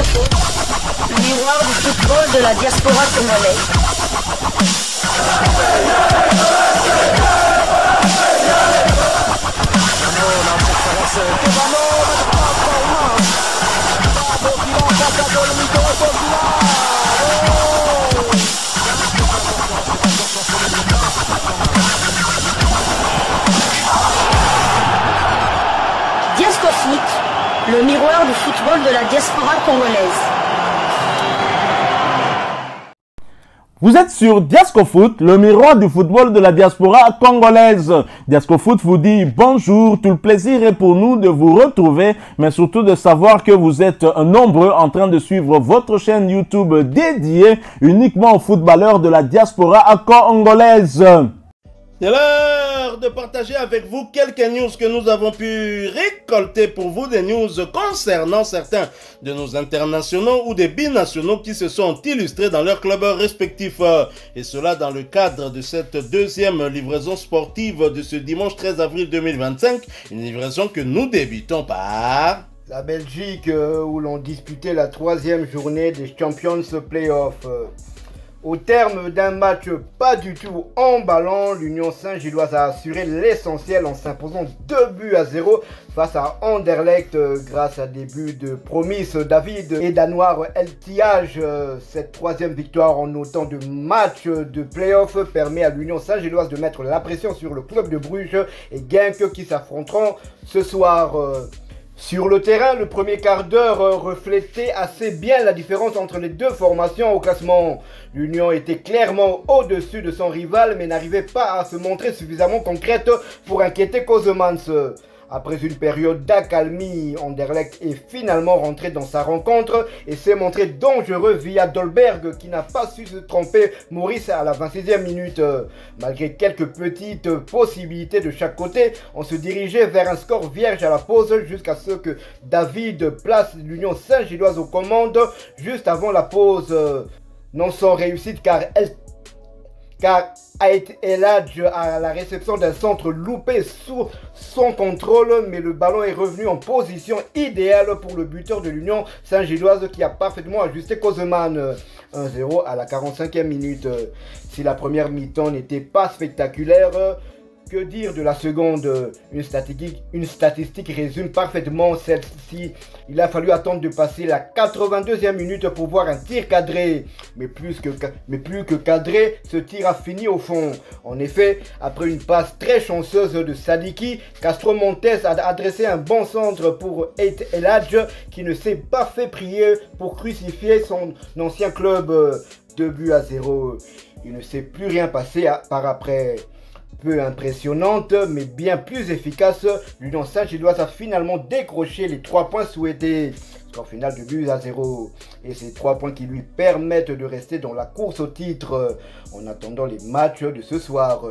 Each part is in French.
Foot, le miroir du football de la diaspora congolaise. Diasco Foot, le miroir du football de la diaspora congolaise. Vous êtes sur Diasco Foot, le miroir du football de la diaspora congolaise. Diasco Foot vous dit bonjour, tout le plaisir est pour nous de vous retrouver, mais surtout de savoir que vous êtes nombreux en train de suivre votre chaîne YouTube dédiée uniquement aux footballeurs de la diaspora congolaise. C'est l'heure de partager avec vous quelques news que nous avons pu récolter pour vous, des news concernant certains de nos internationaux ou des binationaux qui se sont illustrés dans leurs clubs respectifs. Et cela dans le cadre de cette deuxième livraison sportive de ce dimanche 13 avril 2025, une livraison que nous débutons par la Belgique où l'on disputait la troisième journée des Champions Playoffs. Au terme d'un match pas du tout emballant, l'Union Saint-Gilloise a assuré l'essentiel en s'imposant 2-0 face à Anderlecht grâce à des buts de Promis David et d'Anouar El Tiaj. Cette troisième victoire en autant de matchs de play-off permet à l'Union Saint-Gilloise de mettre la pression sur le club de Bruges et Genk qui s'affronteront ce soir. Sur le terrain, le premier quart d'heure reflétait assez bien la différence entre les deux formations au classement. L'Union était clairement au-dessus de son rival mais n'arrivait pas à se montrer suffisamment concrète pour inquiéter Kosemans. Après une période d'accalmie, Anderlecht est finalement rentré dans sa rencontre et s'est montré dangereux via Dolberg qui n'a pas su se tromper Maurice à la 26e minute. Malgré quelques petites possibilités de chaque côté, on se dirigeait vers un score vierge à la pause jusqu'à ce que David place l'Union Saint-Gilloise aux commandes juste avant la pause. Non sans réussite car Ait Eladj à la réception d'un centre loupé sous son contrôle, mais le ballon est revenu en position idéale pour le buteur de l'Union Saint-Gilloise qui a parfaitement ajusté Koseman. 1-0 à la 45e minute. Si la première mi-temps n'était pas spectaculaire, que dire de la seconde? Une statistique résume parfaitement celle-ci. Il a fallu attendre de passer la 82e minute pour voir un tir cadré. Mais plus que cadré, ce tir a fini au fond. En effet, après une passe très chanceuse de Sadiki, Castro Montes a adressé un bon centre pour Ait Eladj qui ne s'est pas fait prier pour crucifier son ancien club. 2-0. Il ne s'est plus rien passé par après. Peu impressionnante, mais bien plus efficace, l'Union Saint-Gilloise a finalement décroché les 3 points souhaités. Score final de 2-0. Et ces 3 points qui lui permettent de rester dans la course au titre. En attendant les matchs de ce soir,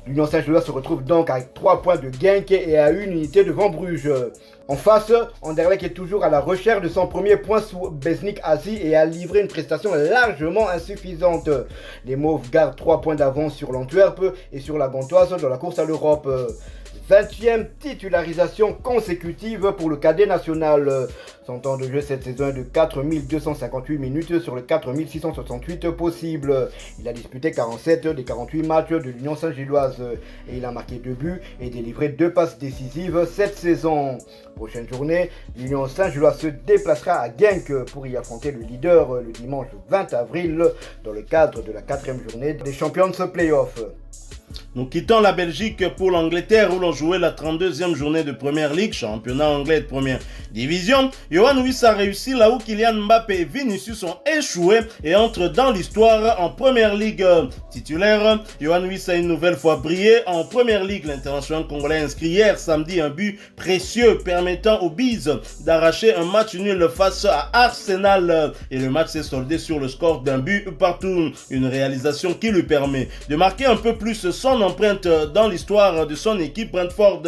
l'Union Saint-Gilloise se retrouve donc avec 3 points de Genk et à 1 unité devant Bruges. En face, Anderlecht est toujours à la recherche de son premier point sous Besnik Azi et a livré une prestation largement insuffisante. Les Mauves gardent 3 points d'avance sur l'Antwerp et sur la Gantoise dans la course à l'Europe. 20e titularisation consécutive pour le cadet national. Son temps de jeu cette saison est de 4258 minutes sur les 4668 possibles. Il a disputé 47 des 48 matchs de l'Union Saint-Gilloise et il a marqué 2 buts et délivré 2 passes décisives cette saison. Prochaine journée, l'Union Saint-Gilloise se déplacera à Genk pour y affronter le leader le dimanche 20 avril dans le cadre de la 4e journée des Champions Playoffs. Nous quittons la Belgique pour l'Angleterre où l'on jouait la 32e journée de Première Ligue, championnat anglais de première division. Yohan Wissa a réussi là où Kylian Mbappé et Vinicius ont échoué et entrent dans l'histoire en Première Ligue. Titulaire, Yohan Wissa a une nouvelle fois brillé en Première Ligue. L'international congolais inscrit hier samedi un but précieux permettant aux Bees d'arracher un match nul face à Arsenal. Et le match s'est soldé sur le score d'un but partout. Une réalisation qui lui permet de marquer un peu plus son empreinte dans l'histoire de son équipe. Brentford,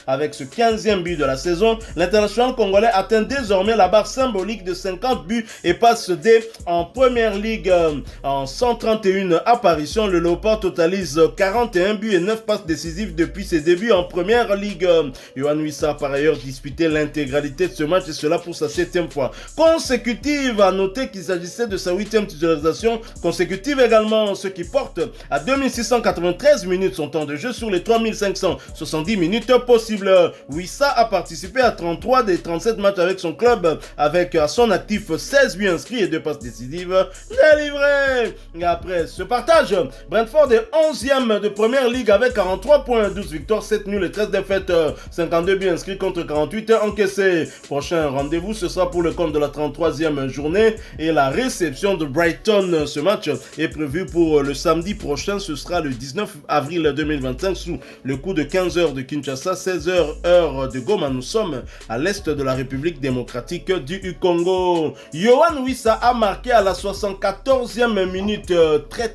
avec ce 15e but de la saison, l'international congolais atteint désormais la barre symbolique de 50 buts et passe dès en Première Ligue en 131 apparitions. Le Léopard totalise 41 buts et 9 passes décisives depuis ses débuts en Première Ligue. Yohan Wissa a par ailleurs disputé l'intégralité de ce match et cela pour sa 7e fois consécutive. À noter qu'il s'agissait de sa 8e titularisation consécutive également, ce qui porte à 2693 minutes son temps de jeu sur les 3570 minutes possibles. Wissa a participé à 33 des 37 matchs avec son club, avec à son actif 16 buts inscrits et 2 passes décisives délivrées. Et après ce partage, Brentford est 11e de Première Ligue avec 43 points, 12 victoires, 7 nuls et 13 défaites, 52 buts inscrits contre 48 encaissés. Prochain rendez-vous, ce sera pour le compte de la 33e journée et la réception de Brighton. Ce match est prévu pour le samedi prochain, ce sera le 19 avril 2025 sous le coup de 15 h de Kinshasa, 16 h heure de Goma. Nous sommes à l'est de la République démocratique du Congo. Yohan Wissa a marqué à la 74e minute, très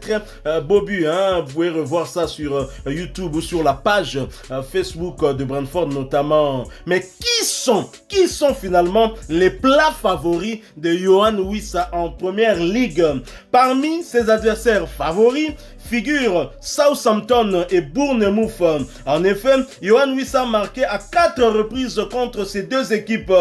beau but, hein? Vous pouvez revoir ça sur YouTube ou sur la page Facebook de Brentford notamment. Mais qui sont finalement les plats favoris de Yohan Wissa en Première Ligue? Parmi ses adversaires favoris figurent Southampton et Bournemouth. En effet, Yohan Wissa a marqué à 4 reprises contre ces deux équipes.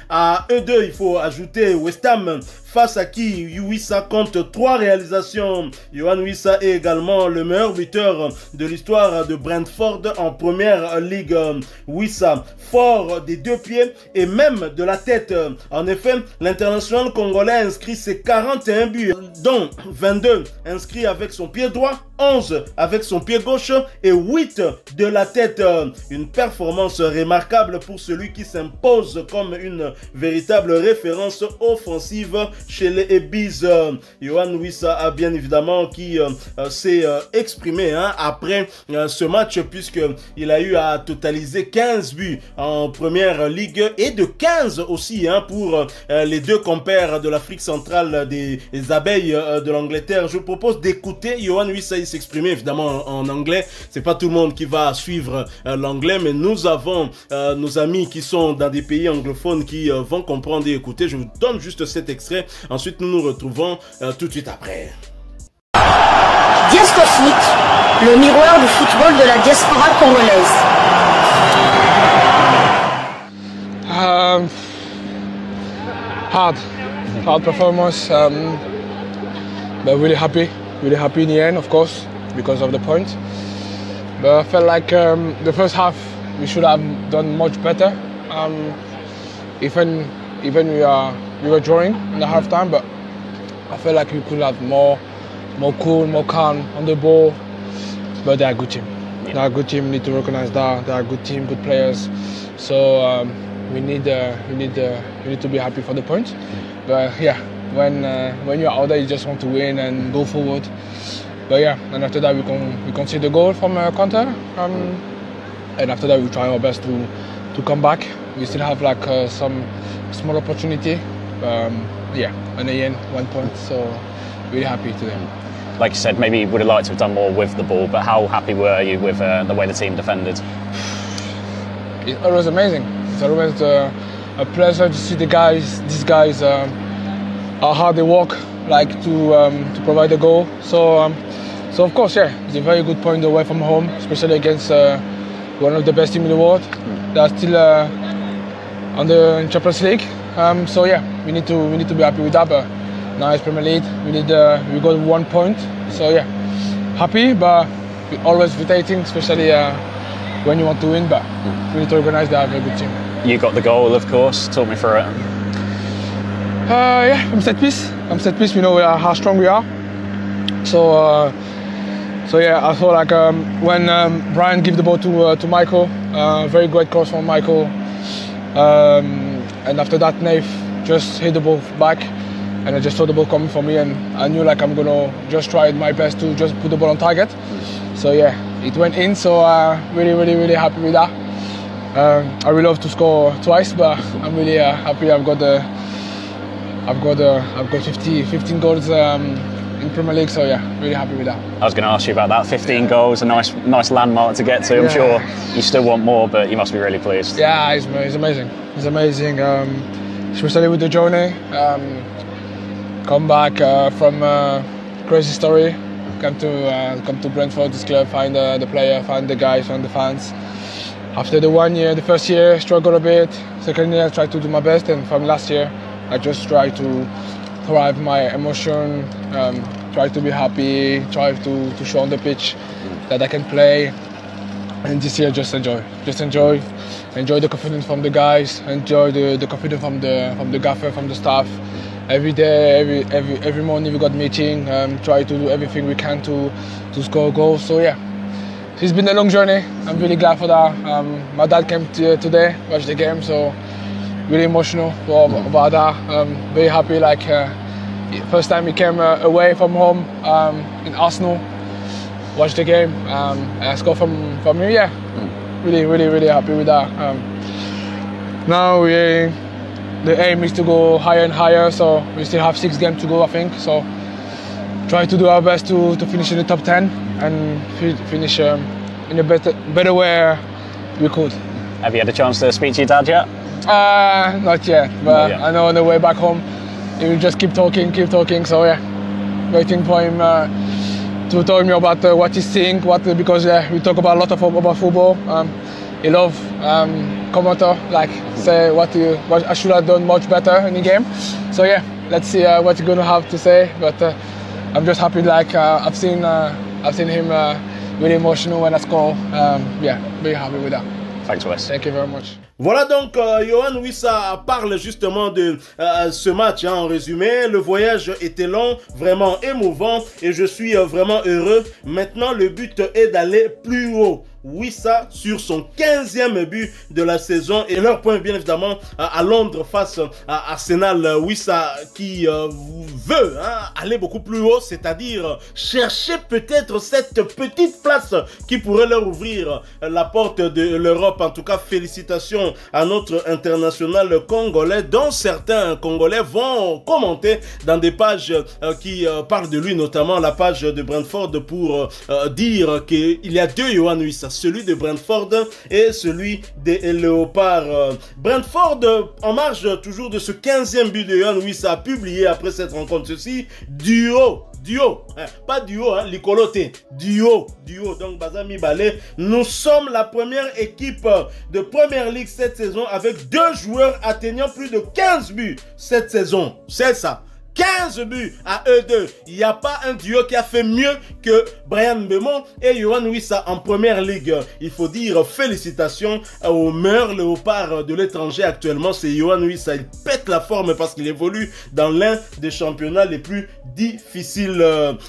À eux deux, il faut ajouter West Ham, face à qui Wissa compte 3 réalisations. Yohan Wissa est également le meilleur buteur de l'histoire de Brentford en Première Ligue. Wissa, fort des 2 pieds et même de la tête. En effet, l'international congolais a inscrit ses 41 buts, dont 22 inscrits avec son pied droit, 11 avec son pied gauche et 8 de la tête. Une performance remarquable pour celui qui s'impose comme une véritable référence offensive chez les Ebis. Yohan Wissa a bien évidemment qui s'est exprimé après ce match, puisqu'il a eu à totaliser 15 buts en Première Ligue et de 15 aussi pour les 2 compères de l'Afrique centrale des abeilles de l'Angleterre. Je vous propose d'écouter Yohan Wissa s'exprimer évidemment en anglais. C'est pas tout le monde qui va suivre l'anglais, mais nous avons nos amis qui sont dans des pays anglophones qui vont comprendre et écouter. Je vous donne juste cet extrait. Ensuite, nous nous retrouvons tout de suite après. Diasco Foot, le miroir du football de la diaspora congolaise. Hard performance, but really happy in the end, of course, because of the point. But I felt like the first half we should have done much better. Even we were drawing in the half time, but I felt like we could have more cool, more calm on the ball. But they're a good team. They're a good team. We need to recognize that. They're a good team, good players. So we need to be happy for the point. But yeah, when you're out there, you just want to win and go forward. But yeah, and after that we concede the goal from a counter, and after that we try our best to come back. We still have like some small opportunity. Yeah, and again 1 point. So really happy today. Like you said, maybe you would have liked to have done more with the ball, but how happy were you with the way the team defended? It's always amazing. It's always a pleasure to see these guys how hard they work, like to provide the goal. So of course, yeah, it's a very good point away from home, especially against one of the best teams in the world. They are still on the Champions League. So yeah, we need to be happy with that. But now it's Premier League. We got 1 point. So yeah, happy, but always rotating, especially when you want to win. But we need to organise. They have a good team. You got the goal, of course. Talk me through it. Yeah, I'm set piece. We know how strong we are. So yeah, I thought like when Brian gave the ball to Michael, very great cross from Michael, and after that Nave just hit the ball back, and I just saw the ball coming for me, and I knew like I'm gonna just try my best to just put the ball on target. So yeah, it went in. So really happy with that. I really love to score twice, but I'm really happy. I've got 15 goals in Premier League. So yeah, really happy with that. I was going to ask you about that. 15 goals, a nice landmark to get to. I'm sure you still want more, but you must be really pleased. Yeah, it's amazing. It's amazing, especially with the journey. Come back from crazy story. Come to Brentford, this club, find the player, find the guys, find the fans. After the first year, struggle a bit. Second year, I tried to do my best, and from last year, I just try to thrive my emotion, try to be happy, try to show on the pitch that I can play. And this year, just enjoy the confidence from the guys, enjoy the confidence from the gaffer, from the staff. Every day, every morning we got meeting, try to do everything we can to score goals. So yeah, it's been a long journey. I'm really glad for that. My dad came today, watched the game, so really emotional about that. Very happy, like first time he came away from home in Arsenal, watched the game, and scored from him. Yeah, really happy with that. Now the aim is to go higher and higher, so we still have 6 games to go, I think. So try to do our best to finish in the top 10 and finish in a better way we could. Have you had a chance to speak to your dad yet? Not yet, but I know on the way back home he will just keep talking. So yeah, waiting for him to tell me about what he's seeing, because we talk about a lot about football. He loves commenter, like say what I should have done much better in the game. So yeah, let's see what he's gonna have to say. But I'm just happy, like I've seen him really emotional when I score. Yeah, very happy with that. Thanks, Wes. Thank you very much. Voilà donc, Yohan Wissa parle justement de ce match, hein, en résumé. Le voyage était long, vraiment émouvant, et je suis vraiment heureux. Maintenant, le but est d'aller plus haut. Wissa sur son 15e but de la saison, et leur point bien évidemment à Londres face à Arsenal. Wissa qui veut aller beaucoup plus haut, c'est-à-dire chercher peut-être cette petite place qui pourrait leur ouvrir la porte de l'Europe. En tout cas, félicitations à notre international congolais, dont certains Congolais vont commenter dans des pages qui parlent de lui, notamment la page de Brentford, pour dire qu'il y a 2 Yohan Wissa, celui de Brentford et celui des Léopards. Brentford, en marge toujours de ce 15e but de Yohan Wissa, a publié après cette rencontre ceci: duo, pas duo, l'icoloté, duo, donc Bazami Balé. Nous sommes la première équipe de Première Ligue cette saison avec 2 joueurs atteignant plus de 15 buts cette saison, c'est ça. 15 buts à eux deux. Il n'y a pas un duo qui a fait mieux que Bryan Mbeumo et Yohan Wissa en Première Ligue. Il faut dire félicitations aux meilleurs léopards de l'étranger actuellement. C'est Yohan Wissa. Il pète la forme parce qu'il évolue dans l'un des championnats les plus difficiles.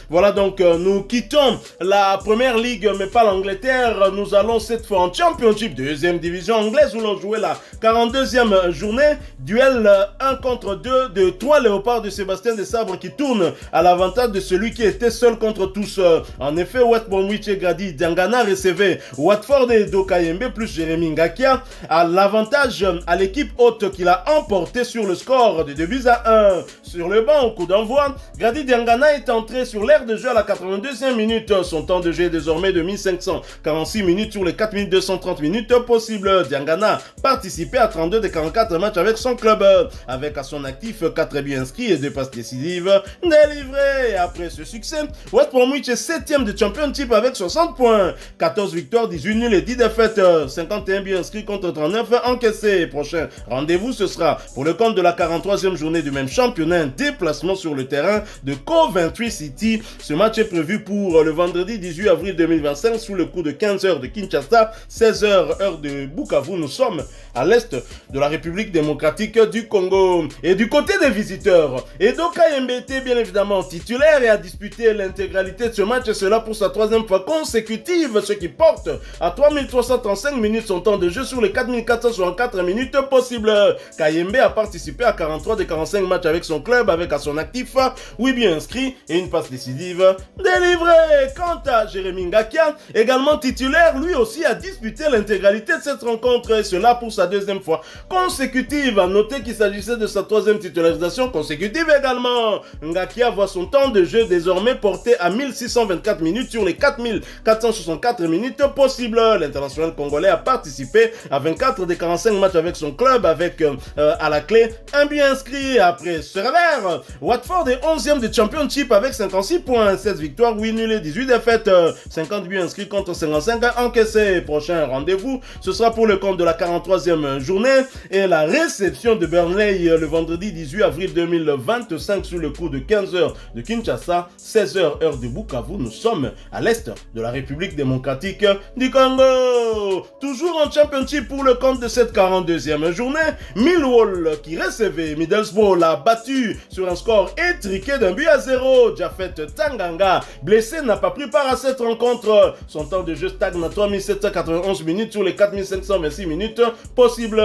Voilà donc, nous quittons la Première Ligue mais pas l'Angleterre. Nous allons cette fois en Championship, 2e division anglaise, où l'on jouait la 42e journée. Duel 1 contre 2 de 3 léopards de Sébastien Desabre qui tourne à l'avantage de celui qui était seul contre tous. En effet, West Bromwich et Grady Diangana recevaient Watford et Dokayembe plus Jérémy Ngakia à l'avantage à l'équipe haute qui l'a emporté sur le score de 2-1. Sur le banc au coup d'envoi, Grady Diangana est entré sur l'aire de jeu à la 82e minute. Son temps de jeu est désormais de 1546 minutes sur les 4230 minutes possibles. Diangana participait à 32 des 44 matchs avec son club, avec à son actif 4 buts inscrits et 2 passes décisives délivrées. Après ce succès, West Bromwich est 7e de Championship avec 60 points, 14 victoires, 18 nuls et 10 défaites, 51 buts inscrits contre 39 encaissés. Prochain rendez-vous, ce sera pour le compte de la 43e journée du même championnat, un déplacement sur le terrain de Coventry City. Ce match est prévu pour le vendredi 18 avril 2025 sous le coup de 15 h de Kinshasa, 16 h heure de Bukavu. Nous sommes à l'est de la République démocratique du Congo. Et du côté des visiteurs, Edo Kayembe était bien évidemment titulaire et a disputé l'intégralité de ce match, et cela pour sa 3e fois consécutive, ce qui porte à 3335 minutes son temps de jeu sur les 4464 minutes possibles. Kayembe a participé à 43 des 45 matchs avec son club, avec à son actif 8 buts inscrits et une passe décisive délivrée. Quant à Jérémy Ngakia, également titulaire, lui aussi a disputé l'intégralité de cette rencontre, et cela pour sa 2e fois consécutive. À noter qu'il s'agissait de sa 3e titularisation consécutive également. Ngakia voit son temps de jeu désormais porté à 1624 minutes sur les 4464 minutes possibles. L'international congolais a participé à 24 des 45 matchs avec son club avec à la clé un but inscrit. Après ce revers, Watford est 11e de Championship avec 56 points, 16 victoires, 8 nuls et 18 défaites, 50 buts inscrits contre 55 encaissés. Prochain rendez-vous, ce sera pour le compte de la 43e journée et la réception de Burnley le vendredi 18 avril 2025 sous le coup de 15h de Kinshasa, 16h heure de Bukavu. Nous sommes à l'est de la République démocratique du Congo. Toujours en Championship pour le compte de cette 42e journée, Millwall qui recevait Middlesbrough l'a battu sur un score étriqué d'un but à 0. Japhet Tanganga, blessé, n'a pas pris part à cette rencontre. Son temps de jeu stagne à 3791 minutes sur les 4526 minutes possibles.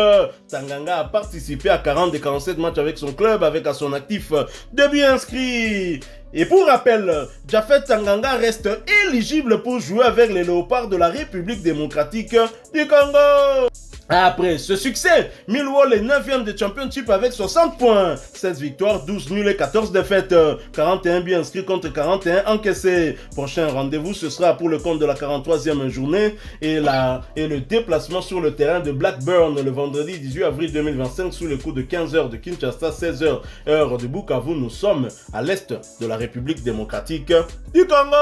Tanganga a participé à 40 des 47 matchs avec son club avec à son actif 2 buts inscrits. Et pour rappel, Japhet Tanganga reste éligible pour jouer avec les Léopards de la République démocratique du Congo. Après ce succès, Millwall est 9e de Championship avec 60 points, 16 victoires, 12 nuls et 14 défaites, 41 buts inscrits contre 41 encaissés. Prochain rendez-vous, ce sera pour le compte de la 43e journée et le déplacement sur le terrain de Blackburn le vendredi 18 avril 2025 sous le coup de 15h de Kinshasa, 16h heure de Bukavu. Nous sommes à l'est de la République démocratique du Congo.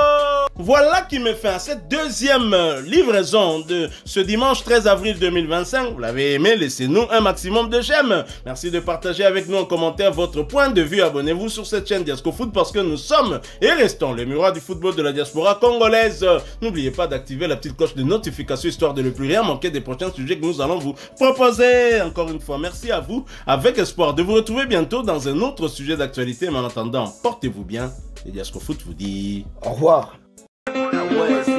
Voilà qui me fait à cette deuxième livraison de ce dimanche 13 avril 2025. Vous l'avez aimé, laissez-nous un maximum de j'aime. Merci de partager avec nous en commentaire votre point de vue. Abonnez-vous sur cette chaîne Diasco Foot parce que nous sommes et restons les miroirs du football de la diaspora congolaise. N'oubliez pas d'activer la petite cloche de notification histoire de ne plus rien manquer des prochains sujets que nous allons vous proposer. Encore une fois, merci à vous. Avec espoir de vous retrouver bientôt dans un autre sujet d'actualité. Mais en attendant, portez-vous bien. Et Diasco Foot vous dit au revoir. was